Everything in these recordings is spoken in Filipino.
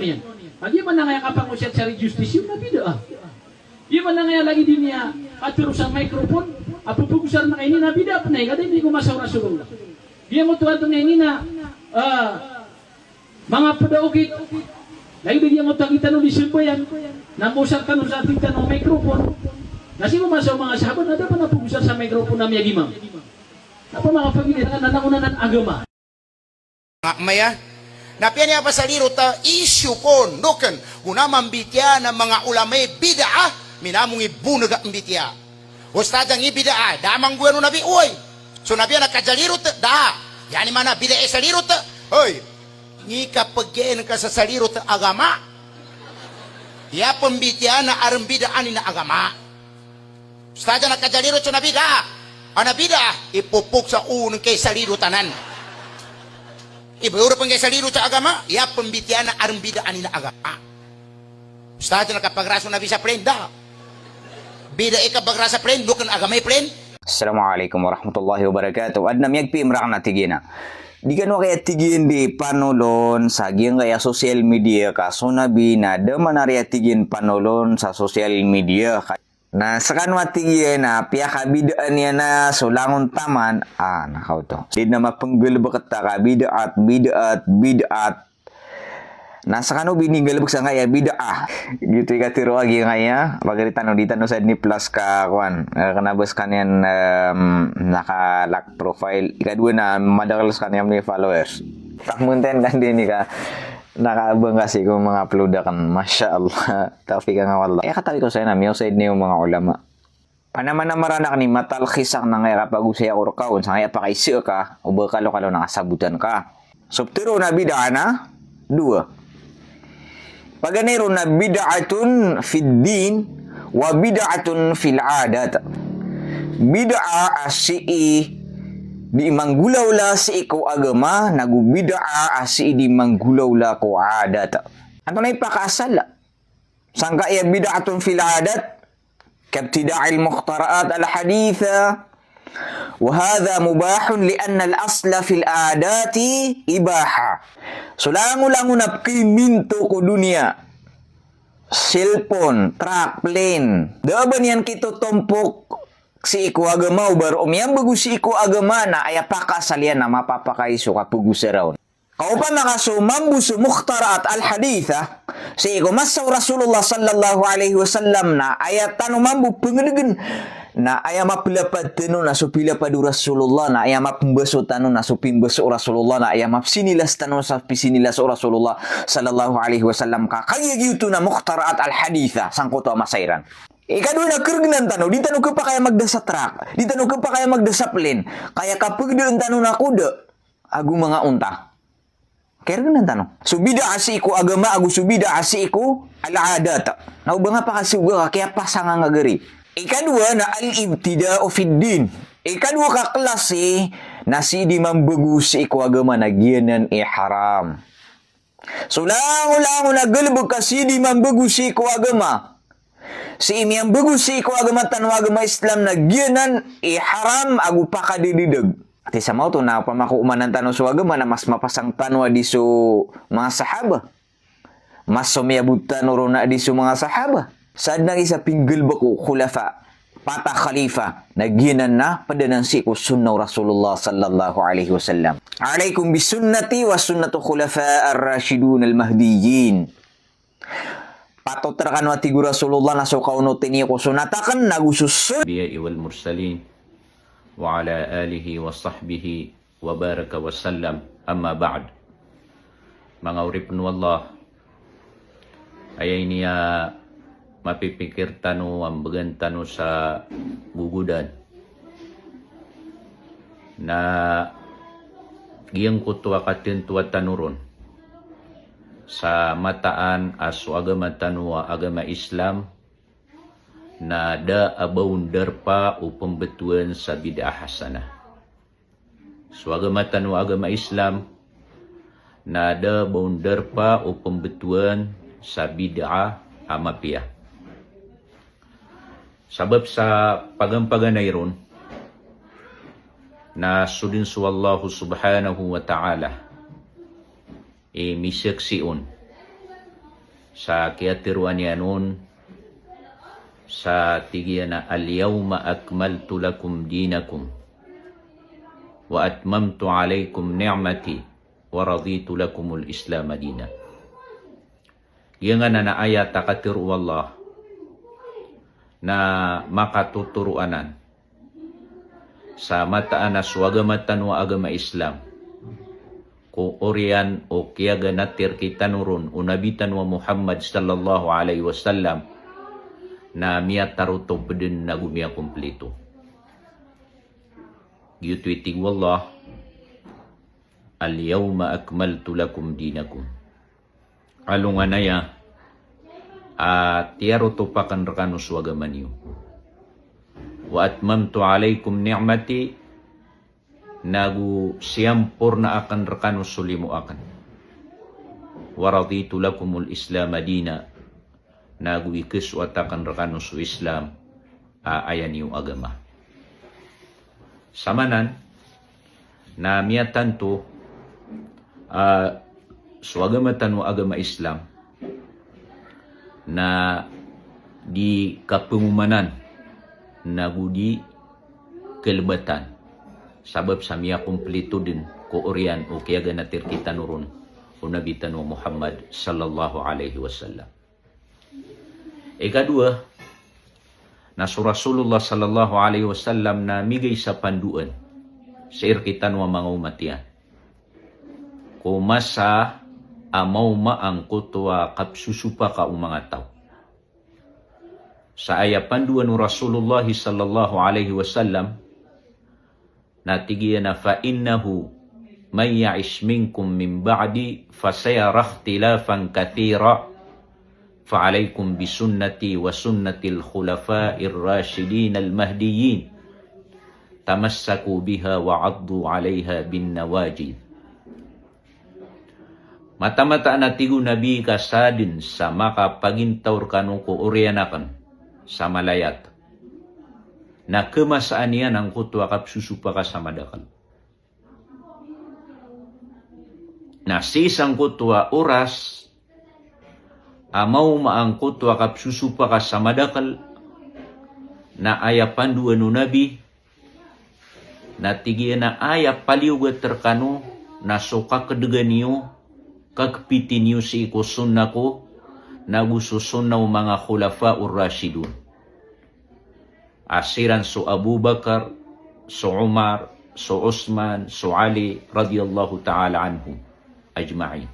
niyan. Agi man na nga kapang usyat sa justice yung nabida. Di man na nga lagi din niya katuro sa microphone, apupugusan na kayo ni nabida pa na hindi ko masawra-surula. Di mo tuwa ito ngayon na mga padaukit. Lagi din mo tuwa kita nung lisun po yan. Namusar ka nung sa ating tanong microphone. Kasi mo masaw mga sahabat na dapat napugusan sa microphone na miyagimam. Apa mga pagilid na nanangunan ng agama. Maya, napian niya pa sa liro ta issue ko, nuken, unamang bitya ng mga ulamay bid'a, minamong ibunag ang bitya. Ustad ang ibid'a, damang buwan nabi, uy, so nabiya nakajaliro ta, da, yani mana bid'a sa liro ta, hoy, ni kapag ka sa saliro ta agama, ya pembitya na arang bid'aan ni na agama. Ustad ang nakajaliro so nabida, anabida, ipupuk sa unang kay saliro tanan. Ibaura pang kay saliro sa agama, ya pembitian na armbida ani na agama. Ustad na kapagraso na bisa prenda. Bida ikabagrasa prend, bukan agamay prend. Assalamualaikum warahmatullahi wabarakatuh. Adna miyagpi imrak na tigina. Di ka no kaya tigin di panolon sa giyang kaya social media ka. So nabi na damanarya tigin panolon sa social media ka. Na sa kanwa tigyan na piyakabidaan niya na sulangon taman, nakaw to. Di na mapanggalabak ka, bidaat. Nasa kano binigalabak sa ngaya, Gitu ka tiro agi ngaya, pagkaritan di tanong sa ni plus ka, kanabas kanyan naka-lock profile. Ikadwa na, madakalas kanyan may followers. Takmunten kan din ka. Nakaabang kasi kung mga upload kan, masya Allah, tawfiq nga wallah. Katabi ko sa'yo na, may usaid niyo mga ulama. Panaman na maranak ni matalkisak na nga kapag usaya ko kaon, sa nga pakaisyo ka, o ba kalo-kalo nakasabutan ka. Subtiro na bid'a na, dua. Paganero na bid'atun fid din, wa bid'atun fil adat. Bid'a asi'i, di manggulaw la si ikaw agama, nagubida asi di manggulaw la ko adat. Ano na ipakasala? Sangka iya bid'atun fil adat? Kabtida'il mukhtara'at al-haditha. Wahada mubahun lianna al-asla fil adati ibaha. So lango-lango na minto ko dunia. Cellphone, truck, plane. Daban yan kito tompok si iku agama ubar umyang bagus si iku agama na aya pakasalian na mapapakaiso kapugus raon. Kaupan nakasumambusu mukhtarat al-haditha si iku masaw Rasulullah sallallahu alaihi wasallam na aya tanumambu pengedegen na aya mapilapad tanu na supilapadu Rasulullah na aya mapembaso tanu na supimbaso Rasulullah na aya mapsinilas tanu sa pisinilas Rasulullah sallallahu alaihi wasallam ka kaya gitu na mukhtarat al-haditha sangkoto masairan. Ikadwa na kergenan tanong, di tanong ka pa kaya magdasa truck, di tanong ka pa kaya magdasa plane, kaya kapag doon tanong na kuda, agu mga unta. Kergenan tanong. Subida asi iku agama, agu subida asi iku al-adat. Nauba nga pa kasi uga, kaya pasanga nga gari. Ikadwa na al-ibtida'u fid din. Ikadwa ka klase na si di mambagus iku agama na giyanan haram. So lango-lango na galibag ka si di mambagus iku agama. Si imiyang bagus si ikaw agama tanwa agama Islam na giyanan haram agu pakadididag. At isa mo ito na pamakuumanan tanong sa agama na mas mapasang tanwa di so mga sahaba. Mas sumiyabutan uro na di so mga sahaba. Saad nang isa pinggil bako khulafa, patah khalifa na giyanan na padanan si ko sunnaw Rasulullah sallallahu alaihi wasallam. Alaikum bisunnati wa sunnatu khulafa ar-rashidun al-mahdiyyin. Patotrakan wa tigu Rasulullah na sukaw no tiniyo ko sunatakan nagususun biya wal mursalin wa ala alihi wa sahbihi wa baraka wa sallam amma ba'd. Mga uripnu Allah ayay niya mapipikir tanu ang bagan tanu sa gugudan na giyang kutwa katin tuwa tanuron sa mataan aso agama tanwa agama Islam na da aboundar pa o pembetuan sa bid'ah hasanah. So agama tanwa agama Islam na da aboundar pa o pembetuan sa bid'ah amapiyah. Sabab sa pagampaganay ron na sudin su Allah subhanahu wa ta'ala misaksiun sa kiatiruan niya noon sa tigiya na al-yawma akmaltu lakum dinakum wa atmamtu alaykum ni'mati wa raditu lakumul islam dina. Yang na ayat takatiru Allah na makatuturuanan sa mataan na suagamatan wa agama Islam ko orian o kiyaga natir kita nurun unabitan wa Muhammad sallallahu alaihi wasallam na miya taruto bedin na gumia kompleto. Giyutwitig wallah al-yawma akmaltu lakum dinakum. Alungan na ya tiaro to pakan rekano suagaman niyo. Wa atmamtu alaikum ni'mati nagu siampur na akan rekano sulimu akan. Wa raditu lakumul islam madina nagu ikes watakan rekano su Islam ayan yung agama. Samanan na miyatan to suagamatan wa agama Islam na di kapumumanan nagu di kelebatan sabab samia kompleto din ko orian o kaya ganatir kita nurun unabitan wa Muhammad sallallahu alaihi wasallam. Ikadua, na Rasulullah sallallahu alaihi wasallam na migay sa panduan sa irkitan wa mga umatian. Kumasa amaw maang kutwa kapsusupa ka mga tao. Sa aya panduan ni Rasulullah sallallahu alaihi wasallam na tigiya na fa innahu may ya'ish minkum min ba'di fasayara ikhtilafan kathira فعليكم بسنتي وسنة الخلفاء الراشدين المهديين تمسكوا بها وعضوا عليها بالنواجذ. Mata-mata na tigo nabi kasadin sa makapagintaur kanong ko orianakan sa malayat na kemasaan niya ng kutwa kapsusupa ka sa madakal. Na si isang kutwa oras amaw maangkot wakap susupa ka sa madakal na aya panduan no nabi na tigiya na aya paliuga terkano na soka kedegan niyo kakpiti niyo si iko sunna ko na gusto sunna mga khulafa ur-rashidun asiran so Abu Bakar so Umar so Uthman so Ali radhiyallahu ta'ala anhum ajma'in.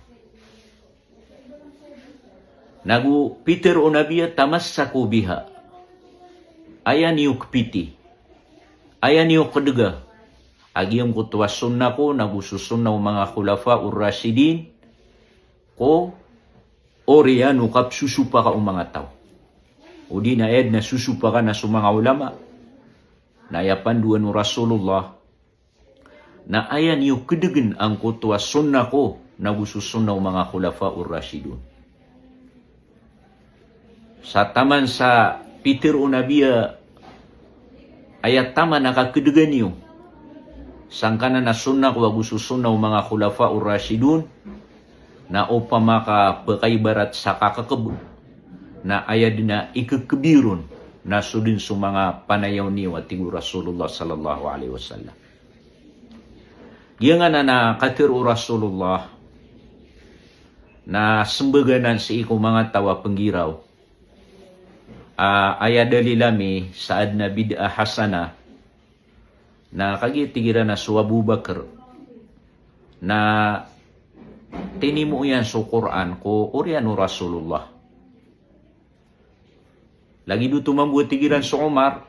Nagu Peter o nabiya tamassaku biha. Ayan yung kpiti. Ayan yung kadega. Agiyang kutwa sunna ko, nagususunna ng mga khulafa ur-rashidin ko oriyan o kapsusupa ka mga tao. O di na ed na susupa ka na sa mga ulama. Nayapan duwan ng Rasulullah na ayan yung kadegan ang kutwa sunna ko, nagususunna ng mga khulafa ur-rashidun. Sa taman sa Peter o nabiya ayat taman nakakedegan niyo sangkana na sunna ko agususunna mga khulafa ur-rashidun na upa maka pakaibarat sa kakakabun na ayat na ikakebirun na sudin sa mga panayaw niyo at tigo Rasulullah sallallahu alaihi wasallam. Giyangan na katiru Rasulullah na sembaganan sa iko mga tawa penggiraw ayat dalilami saad na bid'ah hasana na kagitigira na su Abu Bakar na tinimu yan sa Quran ko oriano Rasulullah. Lagi dito mambuat tigiran sa Umar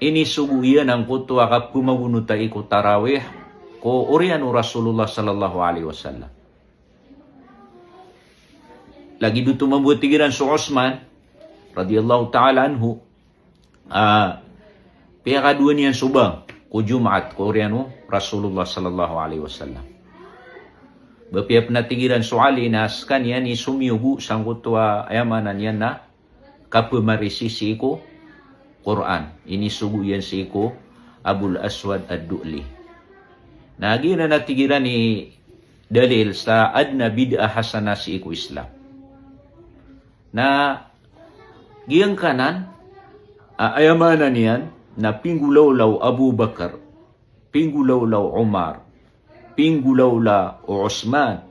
ini sugu yan ang kutwa kap kumagunuta iko tarawih ko oriano Rasulullah sallallahu alaihi wasallam. Lagi dito mabuhat tigiran sa Uthman radhiyallahu ta'ala anhu piyakaduan niyan subang ko Jumat ko oriano Rasulullah sallallahu alaihi wasallam. Bapiyap na tigiran sa Ali na askan yan ni sumiyugu sang kutwa ayamanan yan na kapumarisi si iko Quran. Ini sugu yan si iko Abul Aswad ad-Du'li. Nagi na natigiran ni dalil sa adna bid'ah hasanah si iku Islam. Na giyang kanan, ayamanan niyan na pinggulaw-law Abu Bakar, pinggulaw-law Umar, pinggulaw-law Uthman,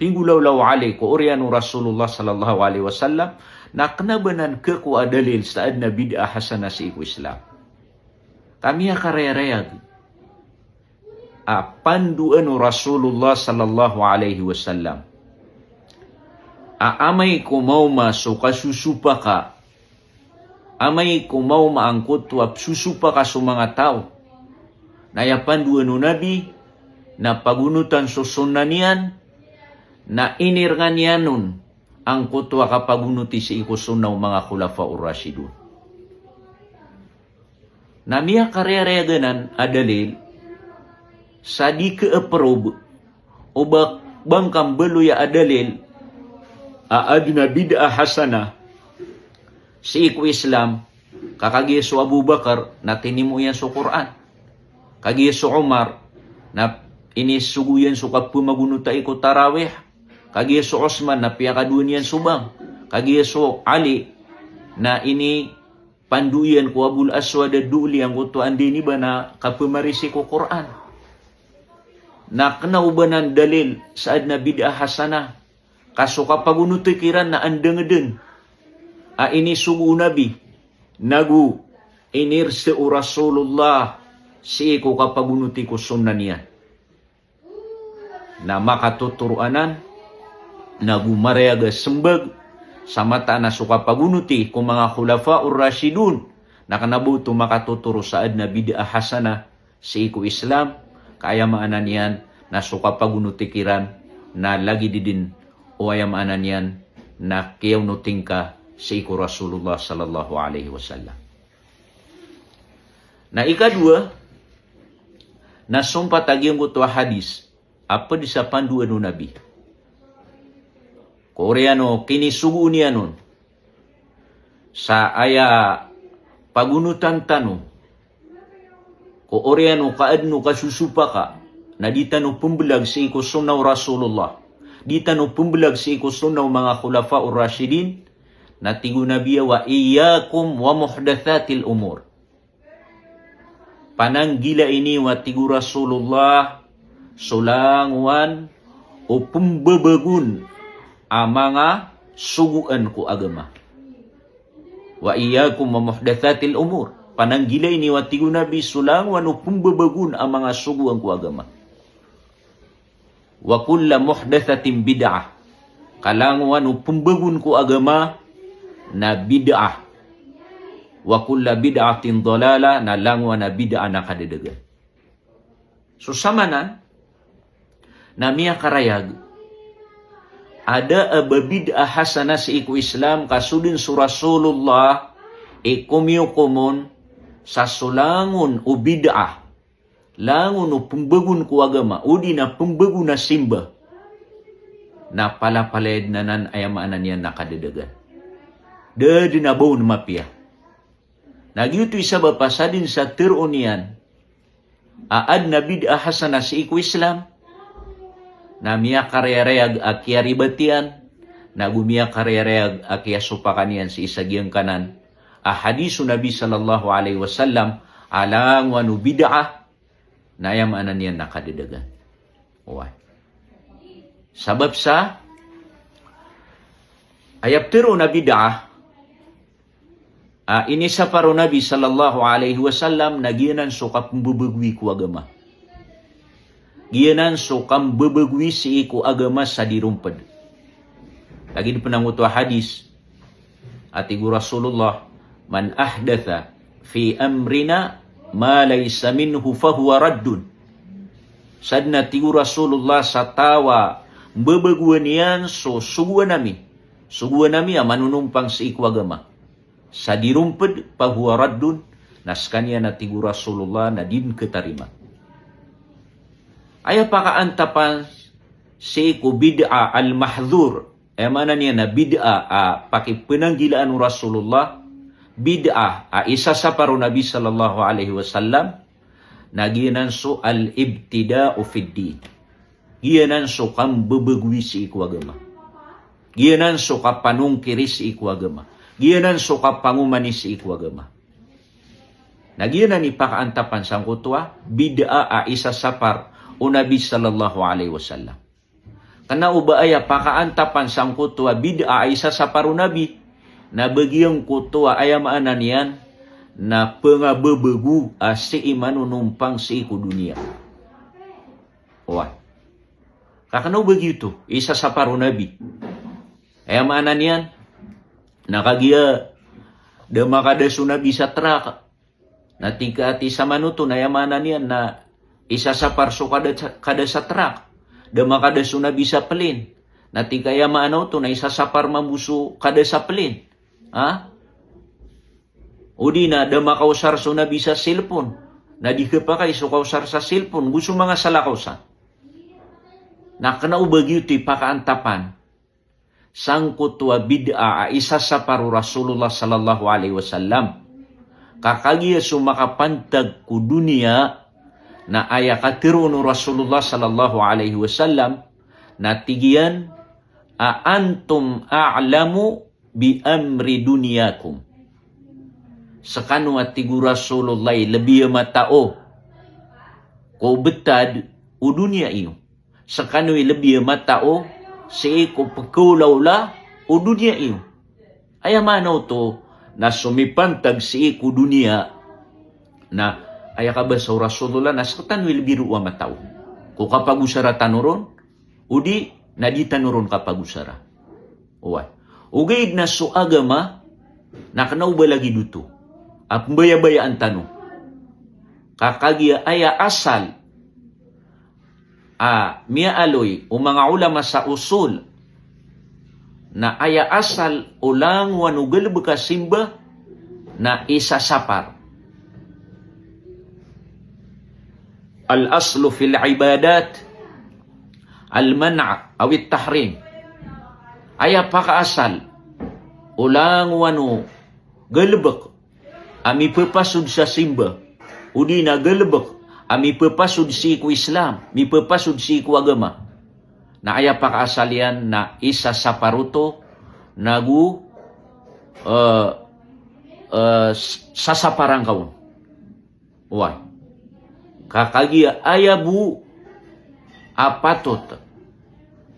pinggulaw-law Ali, ko oriano Rasulullah sallallahu alaihi wasallam, na kanabanan ke ko dalil sa adna bid'ah hasanah si iku Islam. Kami karereyag panduan Rasulullah sallallahu alaihi wasallam. Amay kumaw suka susupa ka. Amay kumaw maangkot tuap susupa ka sa mga tao. Naya panduan no Nabi na pagunutan susunan niyan na inirgan yanon ang kutwa ka pagunuti si ikusunaw mga khulafaur rasyidun. Namiya kareraganan adalil sa di ke-approve o bangkang beluya adalil adna bid'ah hasanah si iku Islam kakagi su Abu Bakar na tinimu yan sa Quran, kagi su Umar na inisuguyan su kappumagunuta iku tarawih, kagi su Uthman na piyakaduan yan subang, kagi su Ali na ini panduyan ko Abul Aswad duli ang kutuan dini ba na kapumarisi ko Quran. Na kanaubanan dalil sa adna bid'ah hasanah. Kaso kapagunutoy kiran na andeng-den. Ini sugu Nabi. Nagu inirse u Rasulullah si ko kapagunuti ko sunan niya. Na makatuturuanan. Nagu mareaga sembag. Sa mata na suka pagunuti kung mga khulafaur rasyidun na kanabuto makatuturo sa adna bid'ah hasanah si iku Islam kaya maanan yan na suka pagunuti kiran na lagi didin o ay maanan yan na kiyaw nuting ka si iku Rasulullah sallallahu alaihi wasallam. Na ikadua na sumpat agyang kutuwa hadis apa di sa panduan no Nabi. Koreano kinisugu niya nun sa aya pagunutan tanong ko Koreano kaadno kasusupa ka na di tanong pumbelag sa iko sunaw Rasulullah, di tanong pumbelag sa iko sunaw mga khulafaur rasyidin na tigo nabiya wa iyyakum wa muhdatsatil umur. Pananggila ini wa tigo Rasulullah sulangwan o pumbabagun mga suguan ko agama. Wa iyyakum wa muhdatsatil umur. Pananggilay ni watigo Nabi sulang wano pumbabagun ang mga suguan ko agama. Wa kulla muhdatsatin bid'ah. Kalang wano pumbagun ko agama na bid'ah. Wa kulla bid'atin dhalala na langwa na bid'ah na kadadagan. So samanan na miya karayag ada bid'ah hasanah si iku Islam kasudin su Rasulullah ikumyo kumon sa sulangon o bid'ah langon o pumbagun ko agama o di na pumbagun na simba na palapaled na nan ayamaanan yan nakadadagan. Dadi na baon mapia. Nagyuto isa ba pasadin sa tiron yan aad na bid'ah hasanah si iku Islam na miya karereyag akia ribatian, na gumiya karereyag akia supakanian si isagyang kanan, hadisu Nabi sallallahu alaihi wasallam, alang wanu bid'ah, na yamanan yan nakadadagan. Uway. Sabab sa, ayaptiro na bid'ah, inisa paro Nabi sallallahu alaihi wasallam, nagiyanan so kapumbubugwi ko agama. Giyanan so kam bebegwi si iku agama sa dirumpad. Lagi di penangutwa hadis ati Rasulullah, man ahdatha fi amrina ma laysa minhu fahuwa raddun. Sadna ti Rasulullah sa tawa bebegwan yan so suguan nami manunumpang si iku agama sa dirumpad fahuwa raddun naskanya na ti Rasulullah na din ketarima. Aya pakaantapan si iku bid'ah al-mahdhur. Mana niya na bid'ah pakipenanggilaan ng Rasulullah. Bid'ah isa sa paro Nabi sallallahu alaihi wasallam. Naginan so al-ibtida'u fid din. giyanan so kam bebegui si iku agama. Giyanan so ka panungkiri si iku agama. Giyanan so ka pangumani si iku agama. Nagiyanan ni pakaantapan sang kutwa, bid'a a isa sapar o Nabi sallallahu alaihi wasallam. Kana ubaaya pakaantapan sang kutwa, bid'a a isa sapar o Nabi, na bagyang kutwa ayamaan niyan, na pengabebegu si imanu numpang si iku dunia. Wah. Kakano begitu, isa sapar o Nabi. Ayamaan niyan, nakagiya, damakada sunabi sa traka. Na tingkati sa manuto na yamanan niyan na isa sa parso kada sa trak. Dama kada sunabi sa pelin. Na tingka yamanan to na isa sa par mambuso kada sa pelin. Ha? Udi na dama kausar sunabi sa cellphone. Na di ka pa kayo so kausar sa cellphone. Gusto mga salakausan. Na kanao bagyo ti pakaantapan. Sangkot wa bid'a isa sa paru Rasulullah sallallahu alaihi wasallam. Kakagiya sumakapantag ku dunia na aya katiruno Rasulullah sallallahu alaihi wasallam na tigiyan antum a'lamu bi amri dunyakum. Sakano at tigu Rasulullah lebih matao ko betad u dunia iyo. Sakano lebih matao si ko pagkulaw la u dunia iyo. Ayamano to na sumipantag si iku dunia na ayakaba sa Rasulullah na saktan will biru wa matao. Kung kapag usara tanuron, udi na di tanuron kapag usara. Uway. Ugaid na so agama na kanao ba lagi duto? At baya-baya ang tanong. Kakagya aya asal miya aloy o mga ulama sa usul na aya asal ulang wanugal bekasimba na isa sapar. Al-aslu fil ibadat al-man' awit tahrim. Aya pakaasal ulang wanu galbek ami pepasud sa simba. Udi na galbek ami pepasud si ku Islam, mi pepasud si ku agama. Na aya pakaasalian na isa sa paruto nagu sasaparang kaun. Why? Kakagia aya bu apatot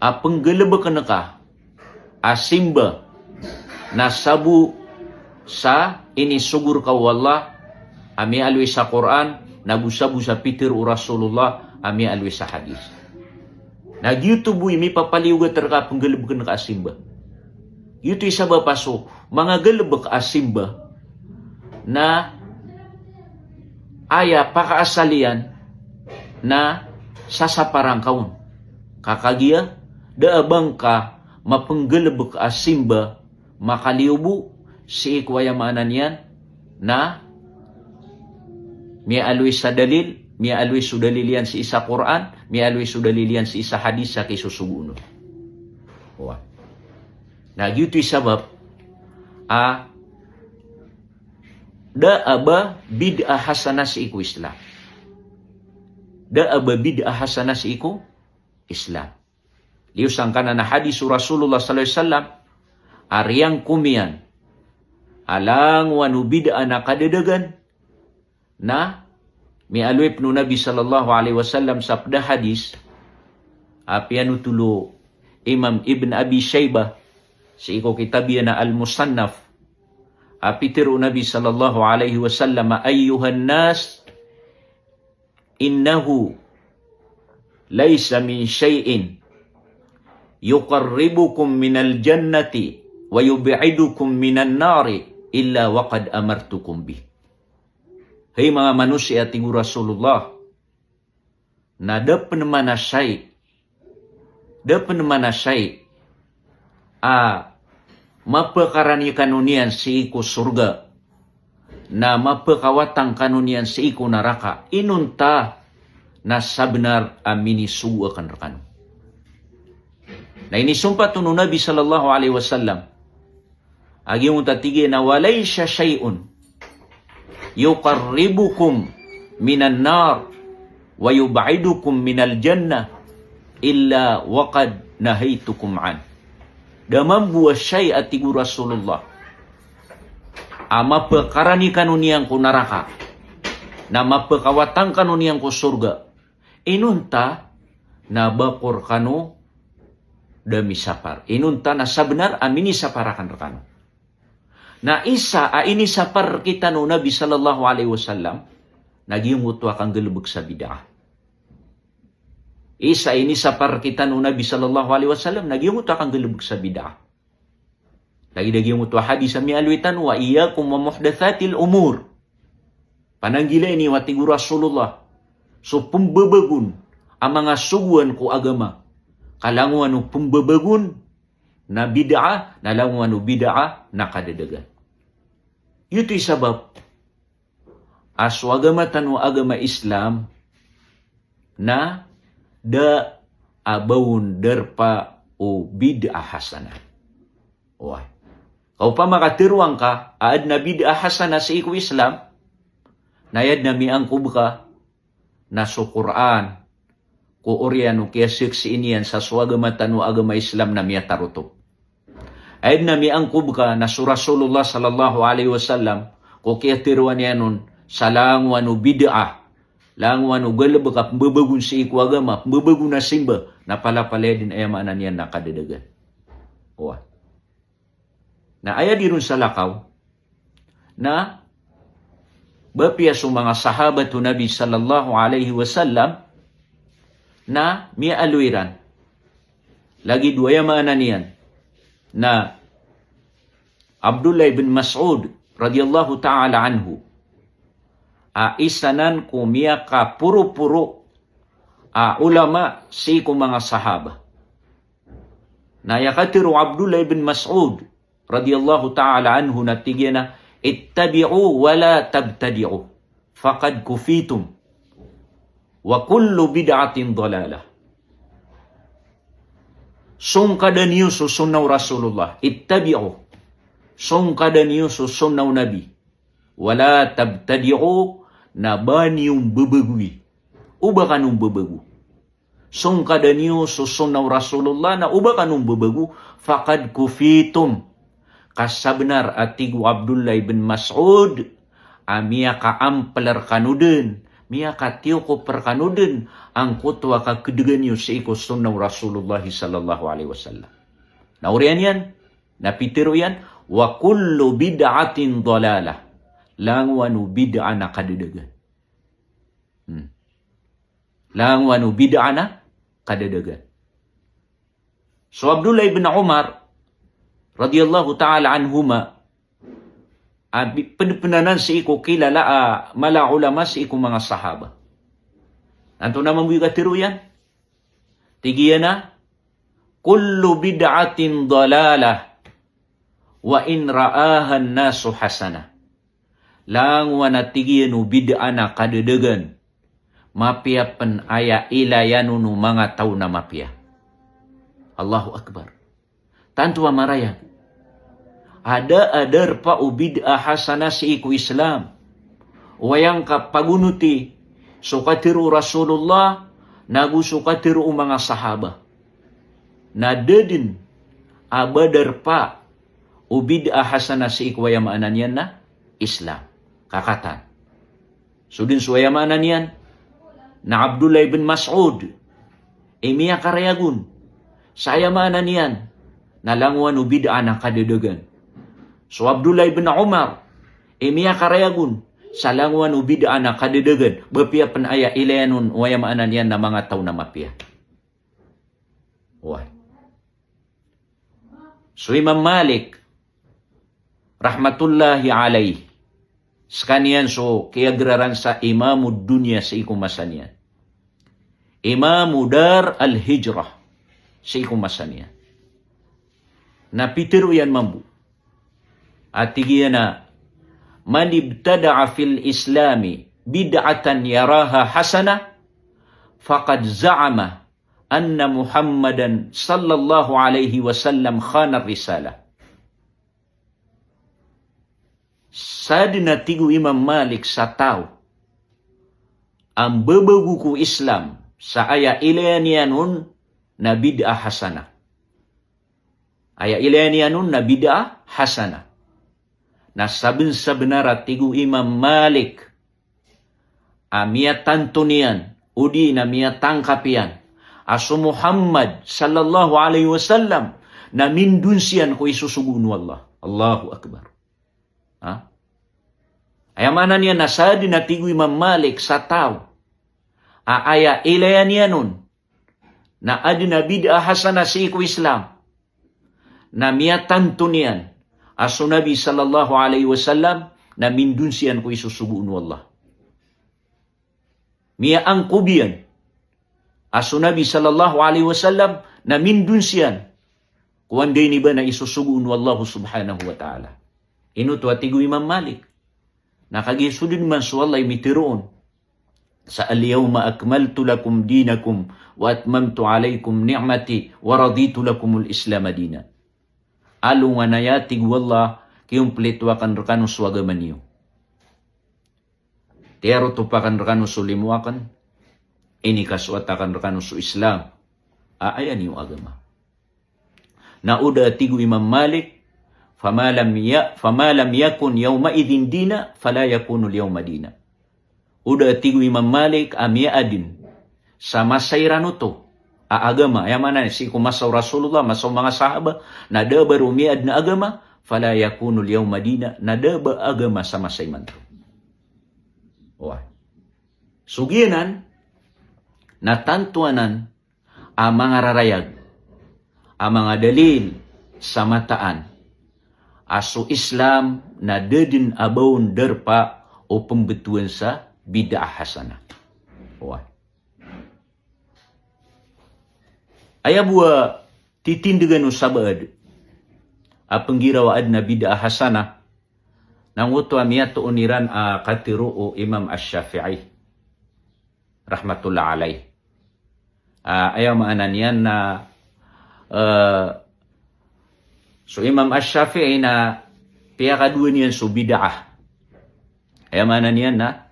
apenggelebe keneka asimba nasabu sa ini sugur ka wallah ami alwi sa Quran nagusabu sa pitir Rasulullah ami alwi sa hadis. Nagyuto buhay may papaliw terka penggelebek na asimba. Yuto isa ba paso, mga gelebek asimba na aya pakaasalian na sasaparang kaun. Kakagia, daabang ka mapenggelebek asimba makaliubu si ikwayamanan yan na may alwi sa dalil, may alwi sudalilian si isa Quran, may alwi sudalilian si isa hadis sa kisusuguno. Wah. Na gitu sabab da aba bid'ah hasanah si iku Islam. Da aba bid'ah hasanah si iku Islam. Liusang kana na hadis Rasulullah sallallahu alaihi wasallam ariyang kumian alang wanu bid'ah na kadadagan na mialwi pnu Nabi sallallahu alaihi wasallam sabda hadis apianu tulo Imam Ibn Abi Shaybah si iko kitabiya na Al-Musannaf apitiru Nabi sallallahu alaihi wasallam ayyuhan nas innahu laysa min syai'in yuqarribukum minal jannati wa yub'idukum minan nari illa waqad amartukum bih. Hei mga manusia tigu Rasulullah, na dapat manasay mapakarani kanunian si iku surga, na mapakawatang kanunian si iku neraka, inunta na sabenar amini suwa kan rekan. Na ini sumpah tunu Nabi sallallahu alaihi wasallam. Agi mutatige na walaysa syai'un yuqarribukum minan nar wa yub'idukum minal jannah illa waqad nahaytukum an. Damam buwa syai atigu Rasulullah. Ama perkarani kanuniang ku neraka. Nama pekawatang kanuniang ku surga. Inunta na bakor kanu demi sapar. Inunta na sabenar amini saparakan rekanu. Na isa ini sapar kita no Nabi sallallahu alaihi wasallam naging mutu akan gelebek sa bid'ah. Isa ini sapar kita no Nabi sallallahu alaihi wasallam naging mutu akan gelebek sa bid'ah. Lagi mutu hadis ami alwitan wa iyyakum wa muhdatsatil umur. Pananggila ini watigu Rasulullah. So pembebegun ang mga suguan ko agama. Kalanguan no pembebegun na bid'ah, nalanguan no bid'ah na kadadagan. Ito'y sabab aso agama tanu agama Islam na da abawun derpa o bid'ah hasanah. Wah. Kau pa makatiruang ka, aad na bid'ah hasanah sa iku Islam, nayad na miangkub ka na sa Quran, ko oryano kaya siksi iniyan sa agama tanu agama Islam na miya tarutok. Ayad na miangkub ka na sa Rasulullah sallallahu alaihi wasallam, ko kaya tiruan yanon, sa langwan o bid'ah, langwan o galabaka, pembabagun sa iku agama, pembabagun na simba, na palapalaya din ayamanan yan nakadadagan. Wah. Na aya dirun sa lakaw, na bapia sa mga sahabat o Nabi sallallahu alaihi wasallam, na miya aluiran. Lagi duaya maanan yan, na Abdullah ibn Mas'ud radhiyallahu ta'ala anhu, isanan ko miya ka puro-puro ulama si ko mga sahaba. Na yakatiru Abdullah ibn Mas'ud radhiyallahu ta'ala anhu na tigyan na ittabi'u wala tabtadi'u faqad kufitum wa kullu bid'atin dalalah. Sungkadan niyo susunaw Rasulullah, ittabi'u, sungkadan niyo susunaw Nabi, wala tabtadi'u, na ba niyong babagui, uba ka nung babagu. Sungkadan niyo susunaw Rasulullah, na uba ka nung babagu, faqad kufitum, kasabenar atigu Abdullah ibn Mas'ud, miya ka ampler kanuden, miya ka tiyo ko perkanuden, ang kutwa ka kedegan niyo sa iko sunaw Rasulullah sallallahu alaihi wasallam. Naurian yan, napitiro yan, wa kullu bid'atin dalalah, langwanu bid'a na kadadagan. Langwanu bid'a na kadadagan. So Abdullah ibn Umar radhiyallahu ta'ala anhuma, penanan si iko kilala mala ulama si iko mga sahaba. Anto naman mo yung yan? Tigiyan na, kullu bid'atin dalalah wa in ra'ahan nasu hasana. Langwa na tigiyan bid'a na kadadagan, mapia pen aya ilayanu no mga tao na mapia. Allahu Akbar. Tantu amaraya. Ada pa bid'ah hasanah si iku Islam. Wayang kapagunuti sukatiru Rasulullah, nagu sukatiru mga sahaba. Nadadin abadar pa bid'ah hasanah si iku wayamanan yan na Islam. Kakatan. Sudin suwayamanan yan na Abdullah ibn Mas'ud, imiya karayagun, sayamanan yan, nalangwan bid'ah na kadadagan. So Abdullah ibn Umar, imiya karayagun, salangwan bid'ah na kadadagan, bapia panaya ilayanun, wayamanan yan na mga tao na mapia. Why? So Imam Malik, rahmatullahi alayhi, skanian so kiagraran sa imamud dunya sa ikumasanian. Imamudar al-hijrah sa ikumasanian. Napitiru yan mambu. At tigiyan na, man ibtada'a fil islami bid'atan yaraha hasana, faqad za'ama anna Muhammadan sallallahu alaihi wasallam khana risala. Sadi na tigu Imam Malik sa tao, ang babagu ko Islam, sa aya ilayan yanun, na bid'ah hasanah. Aya ilanianun na bid'ah hasanah. Na sebenarnya tigu Imam Malik amia tantunian udi na mia tangkapian asu Muhammad sallallahu alaihi wasallam na mindunsian ko isusugunu Allah. Allahu akbar. Ha? Aya mana niya nasadi na tigu Imam Malik sa tao. Aya ilanianun na adina bid'ah hasanah si iku Islam. Na mia tantunian asu Nabi sallallahu alaihi wasallam na mindunsian ko isusugunu Allah. Mia angkubian asu Nabi sallallahu alaihi wasallam na mindunsian kuan day ni ba na isusugunu Allah subhanahu wa ta'ala. Inuto atigo Imam Malik. Nakagisudin man su Allah imitiroon sa al-yawma akmaltu lakum dinakum wa atmamtu alaykum ni'mati wa raditu lakumul Islam dinan. Alu nga nayatig wallah kiumplit wa kan rekanu suagaman niyo. Tiaro to pa kan rekanu sulimuakan. Ini kasuata kan rekanu su Islam. Ayan yung agama. Nauda tigu Imam Malik, fama lam yakun yawma idin dina, fala yakunu yawma dina. Uda tigu Imam Malik amia adin sama sayrano to. Agama, yang mana si kumasaw Rasulullah, masaw mga sahaba, nada baru miad na agama, fala yakunul yaw Madina, nada ba agama sa masayman. Wah. Sugianan, natantuanan, ang mga rarayag, ang mga dalil sa mataan, aso Islam na dedin abawon derpa o pembetuan sa bid'ah hasanah. Wah. Aya buwa titindigan o sabad apang girawaad na bid'ah hasanah nang uto amiya to uniran a katiro o Imam Ash-Shafi'i rahmatullah alay. Ayaw maanan yan na so Imam Ash-Shafi'i na piyakadua niyan so bid'ah. Ayaw maanan yan na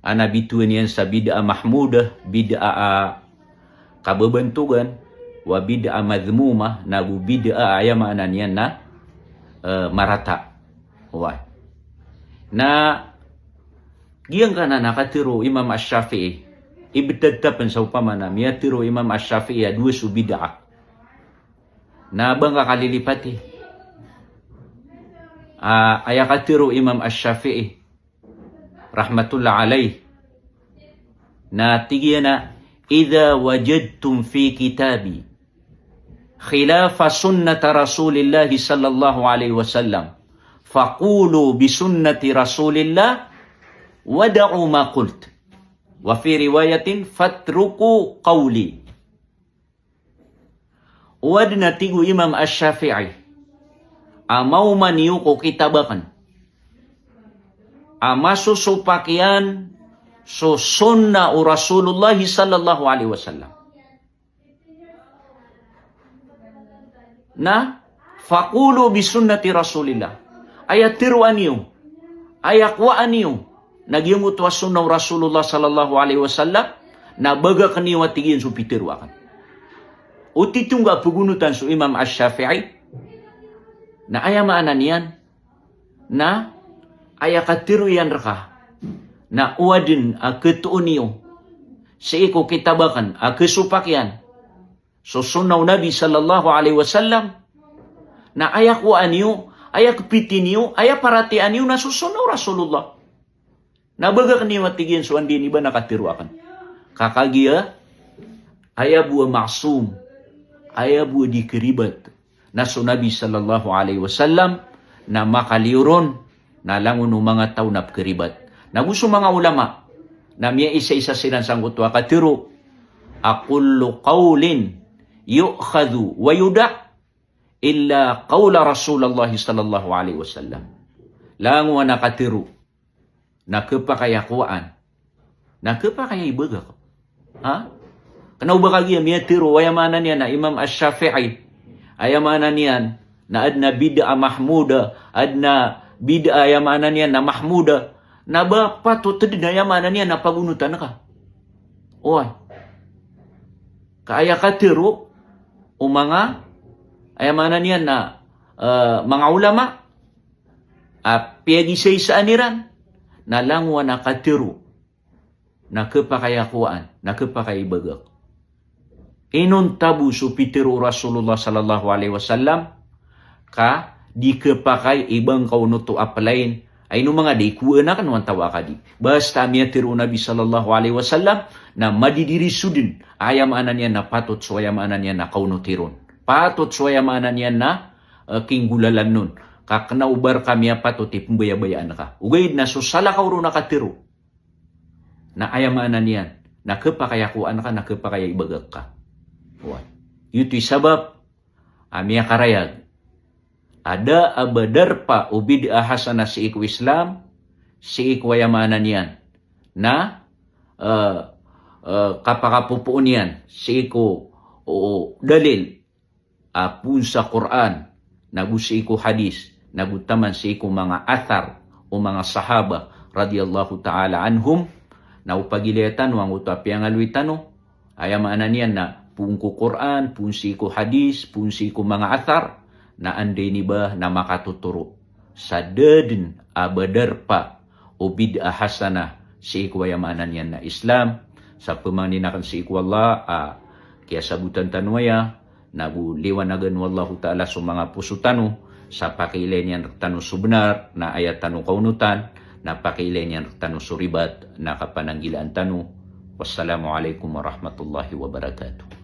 anabituan niyan sa bid'ah mahmudah, bid'ah kababantugan, wa bid'ah madhmumah, na bid'ah ayamanan yan na marata. Why? Na giyang ka na nakatiro Imam Ash-Shafi'i, ibitadtapan sa upamana, miyatiro Imam Ash-Shafi'i dua su bid'ah. Na bang kakalilipati? Ayakatiro Imam Ash-Shafi'i, rahmatullah alayh, na tigyan na, إذا وجدتم في كتابي خلاف سنة رسول الله صلى الله عليه وسلم فقولوا بسنة رسول الله ودعوا ما قلت وفي رواية فاتركوا قولي. Wadna tigu Imam Ash-Shafi'i amaw man yuko kitabakan amasusupakian so sunnah o Rasulullah sallallahu alaihi wasallam. Na faqulu bi sunnati Rasulillah. Ayat tiruan niyo. Ayakwaan niyo. Nagyungot wa sunnah Rasulullah sallallahu alaihi wasallam na baga kaniyo tigin so pitirwakan. Utitungga pugunutan so Imam Ash-Shafi'i na ayamaanan yan na ayakatiru yan raka na uwadin ketuon niyo sa iko kitabakan kesupakyan so sunnaw Nabi sallallahu alaihi wasallam na ayakwaan niyo, ayakpiti niyo, ayaparatian niyo na susunaw Rasulullah na baga kaniyo matigin so andi ni ba nakatiruakan kakagiya ayabuwa maksum ayabuwa dikeribat na so Nabi sallallahu alaihi wasallam na makaliuron na langon mga tao na keribat. Na gusto mga ulama na miya isa-isa silang sanggut wa katiro akullu qawlin yu'khadhu wa yuda' illa qawla Rasulullah sallallahu alaihi wasallam. Lango na katiro na kepakayakuan na kepakayaibaga ko. Ha? Kanau ba kagiya miya tiro wayamanan niya na Imam Ash-Shafi'i ayamanan niyan na adna bid'a mahmuda adna bid'a ayamanan niya na mahmuda na ba patut na yamanan niya na pagunutan ka. Oy. Kaya katiro o mga ayamanan niyan na mga ulama piyagisay sa aniran na langwa na katiru na kepakayakuan na kepakaibagak inon tabu su pitiru Rasulullah sallallahu alaihi wasallam ka di kepakai ibang kauno to apalain ay no mga di kuana kan wan tawa kadi basta miya tiru Nabi sallallahu alaihi wasallam na madidiri sudin ayam ananya na patut so ayam ananya na kauno tirun patut so ayam ananya na kinggulalan nun kakna ubar kami patut ipembaya-bayaan ka ugay na susala ka uro nakatiru na ayam ananya na kepakayakuan ka na kepakayaibagak ka wan yuto'y sabab amia karayag ada abadar pa o bid'ah hasana si iku Islam, si iku ayamanan yan, na kapakapupuon yan, si iku dalil, apun sa Quran, nagu si iku hadis, nagu taman si iku mga athar o mga sahaba, radiyallahu ta'ala anhum, na upagilitan, wang utapi ang alwitano, ayamanan yan na pun ku Quran, pun si iku hadis, pun si iku mga athar, na anday ni ba na makatuturo sa dadin abadar pa o bid'ah hasana si ikwayamanan yan na Islam sa pemanginakan si ikwallah kaya sabutan tanwaya nagu liwanagan wallahu ta'ala sa mga pusutano sa pakilen yan tanu subnar na ayat tanu kaunutan na pakilen yan tanu suribat na kapananggilaan tanu. Wassalamualaikum warahmatullahi wabarakatuh.